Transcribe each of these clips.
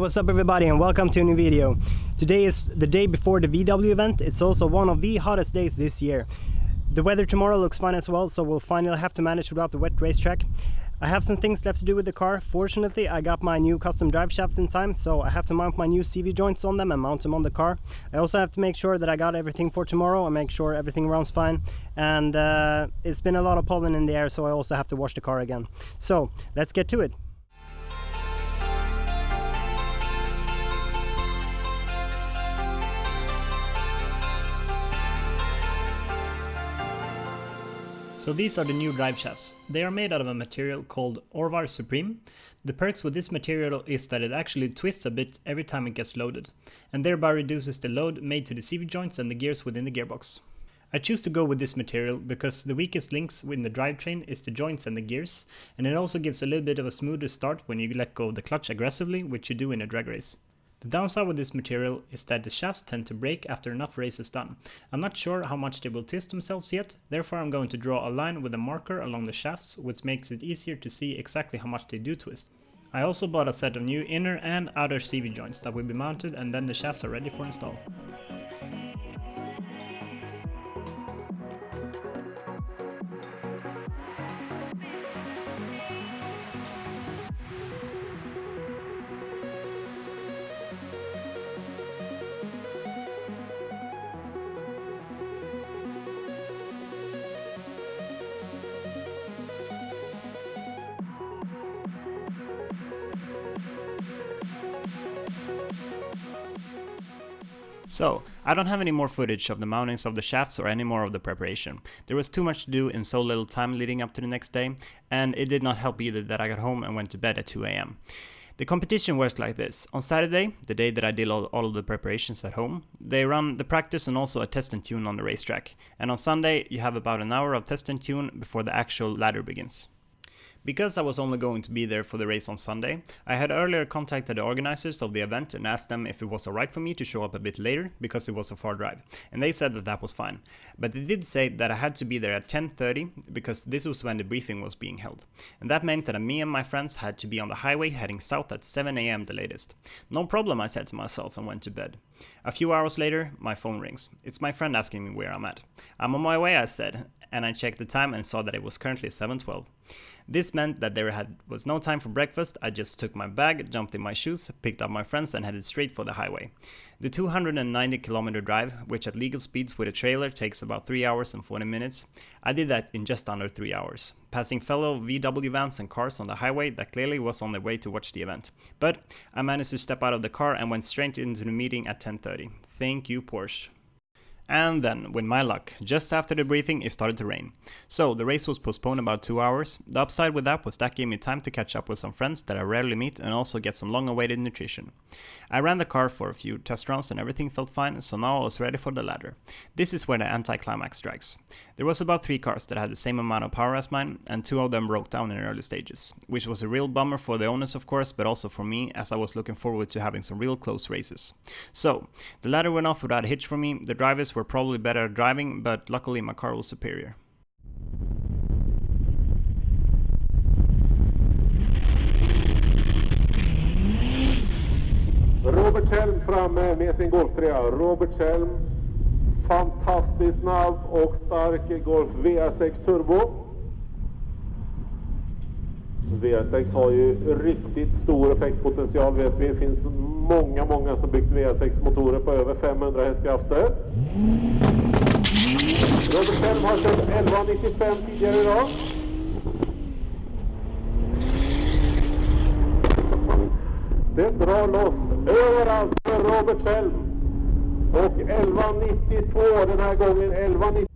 what's up everybody and welcome to a new video. Today is the day before the VW event. It's also one of the hottest days this year. The weather tomorrow looks fine as well, so we'll finally have to manage throughout the wet racetrack. I have some things left to do with the car. Fortunately, I got my new custom drive shafts in time, so I have to mount my new CV joints on them and mount them on the car. I also have to make sure that I got everything for tomorrow and make sure everything runs fine. And it's been a lot of pollen in the air, so I also have to wash the car again. So let's get to it. So these are the new drive shafts. They are made out of a material called Orvar Supreme. The perks with this material is that it actually twists a bit every time it gets loaded, and thereby reduces the load made to the CV joints and the gears within the gearbox. I choose to go with this material because the weakest links in the drivetrain is the joints and the gears, and it also gives a little bit of a smoother start when you let go of the clutch aggressively, which you do in a drag race. The downside with this material is that the shafts tend to break after enough races done. I'm not sure how much they will twist themselves yet, therefore I'm going to draw a line with a marker along the shafts, which makes it easier to see exactly how much they do twist. I also bought a set of new inner and outer CV joints that will be mounted, and then the shafts are ready for install. So, I don't have any more footage of the mountings of the shafts or any more of the preparation. There was too much to do in so little time leading up to the next day, and it did not help either that I got home and went to bed at 2 AM. The competition works like this. On Saturday, the day that I did all of the preparations at home, they run the practice and also a test and tune on the racetrack. And on Sunday, you have about an hour of test and tune before the actual ladder begins. Because I was only going to be there for the race on Sunday, I had earlier contacted the organizers of the event and asked them if it was alright for me to show up a bit later because it was a far drive, and they said that that was fine. But they did say that I had to be there at 10:30 because this was when the briefing was being held, and that meant that me and my friends had to be on the highway heading south at 7 AM the latest. No problem, I said to myself and went to bed. A few hours later, my phone rings. It's my friend asking me where I'm at. I'm on my way, I said, and I checked the time and saw that it was currently 7:12. This meant that there was no time for breakfast. I just took my bag, jumped in my shoes, picked up my friends and headed straight for the highway. The 290-kilometer drive, which at legal speeds with a trailer takes about 3 hours and 40 minutes, I did that in just under 3 hours, passing fellow VW vans and cars on the highway that clearly was on their way to watch the event. But I managed to step out of the car and went straight into the meeting at 10:30. Thank you, Porsche. And then, with my luck, just after the briefing it started to rain. So the race was postponed about 2 hours. The upside with that was that gave me time to catch up with some friends that I rarely meet and also get some long awaited nutrition. I ran the car for a few test runs and everything felt fine, so now I was ready for the ladder. This is where the anticlimax strikes. There was about 3 cars that had the same amount of power as mine, and 2 of them broke down in early stages, which was a real bummer for the owners of course, but also for me as I was looking forward to having some real close races. So, the ladder went off without a hitch for me. The drivers were probably better at driving, but luckily my car was superior. Robert Helm framme med sin Golf 3. Robert Helm, fantastiskt snabb och stark Golf Vr6-Turbo. Vr6 har ju riktigt stor effektpotential, vet vi. Det finns många som byggt Vr6-motorer på över 500 hästkrafter. Robert Helm har kört 1195 tidigare idag. Det drar loss överallt för Robert Helm. Och 1192 den här gången, 1192.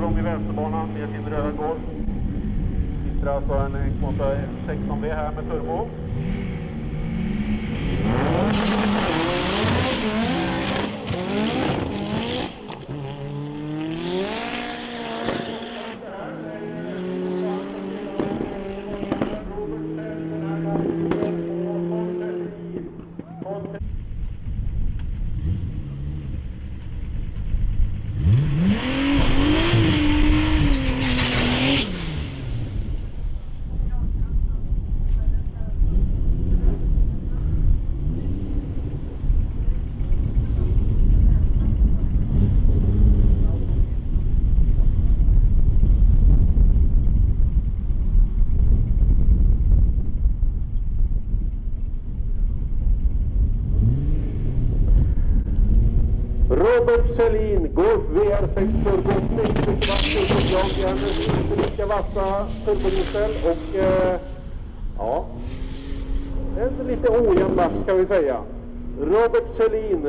om i vänsterbanan ner till röda golv. Sitter alltså en 16V här med turbo. Kjellin, Golf Vr6-Turbo FWD Dragrace, en lika vassa turbodiesel och ja, en lite ojämn match kan vi säga. Robert Kjellin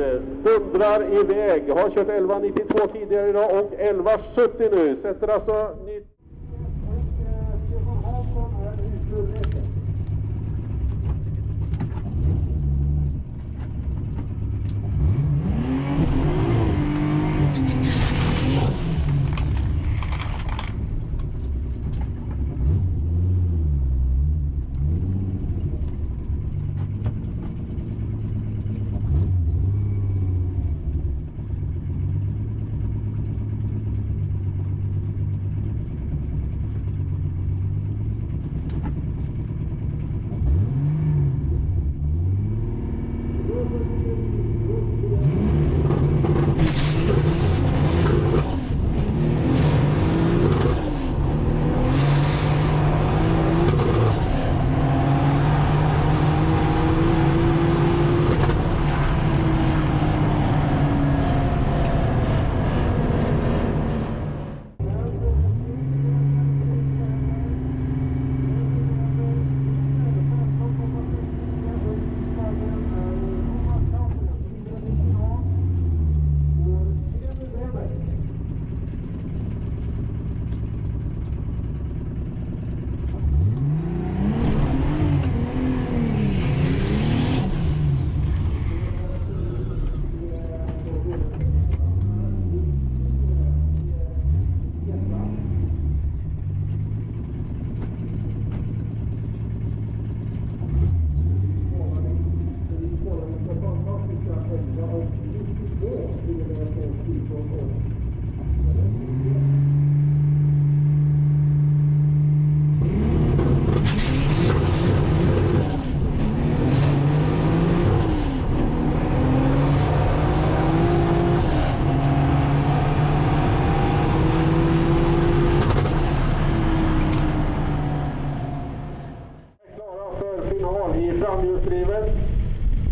dundrar iväg, har kört 11.92 tidigare idag och 11.70 nu, sätter alltså nytt.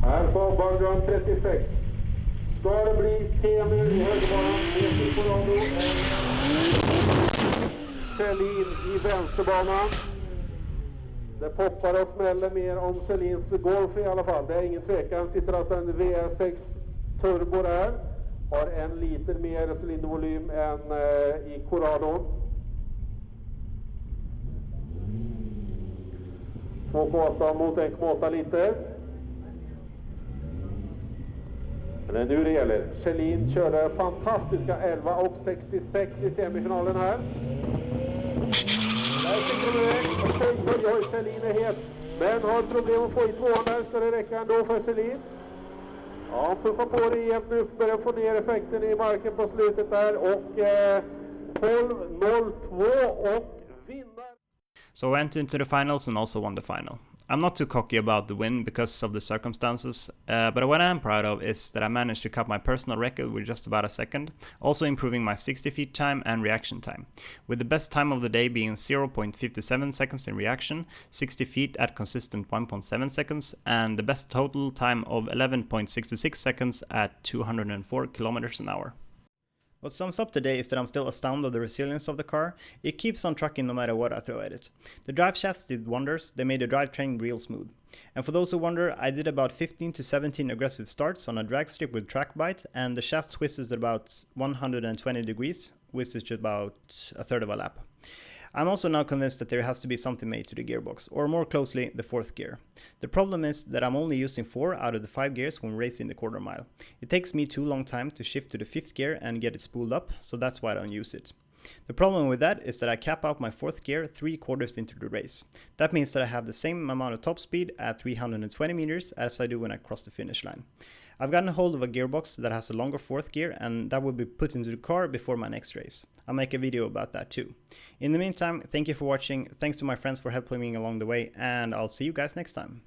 Här på Bugrun 36. Ska det bli Kemi i högerbanan, ner på radio. Kjellin i vänsterbanan. Det poppar och smäller mer om Kjellins Golf i alla fall. Det är ingen tvekan. Sitter alltså en Vr6 Turbo där. Har 1 liter mer cylindervolym än i Corradon. 2,8 mot 1,8 liter. Men det är nu det gäller. Kjellin körde fantastiska 11.66 i semifinalen här. Där sitter de iväg. Oj, Kjellin är het. Men har problem att få i tvåan där. Ska det räcka ändå för Kjellin? Ja, puffa på det igen nu. Börjar få ner effekten i marken på slutet där. Och 12.02 och vinner. So I went into the finals and also won the final. I'm not too cocky about the win because of the circumstances, but what I am proud of is that I managed to cut my personal record with just about a second, also improving my 60 feet time and reaction time, with the best time of the day being 0.57 seconds in reaction, 60 feet at consistent 1.7 seconds, and the best total time of 11.66 seconds at 204 kilometers an hour. What sums up the day is that I'm still astounded at the resilience of the car. It keeps on trucking no matter what I throw at it. The drive shafts did wonders, they made the drivetrain real smooth. And for those who wonder, I did about 15 to 17 aggressive starts on a drag strip with track bite, and the shaft twists at about 120 degrees, which is about a third of a lap. I'm also now convinced that there has to be something made to the gearbox, or more closely, the 4th gear. The problem is that I'm only using 4 out of the 5 gears when racing the quarter mile. It takes me too long time to shift to the 5th gear and get it spooled up, so that's why I don't use it. The problem with that is that I cap out my 4th gear 3/4 into the race. That means that I have the same amount of top speed at 320 meters as I do when I cross the finish line. I've gotten a hold of a gearbox that has a longer 4th gear, and that will be put into the car before my next race. I'll make a video about that too. In the meantime, thank you for watching, thanks to my friends for helping me along the way, and I'll see you guys next time.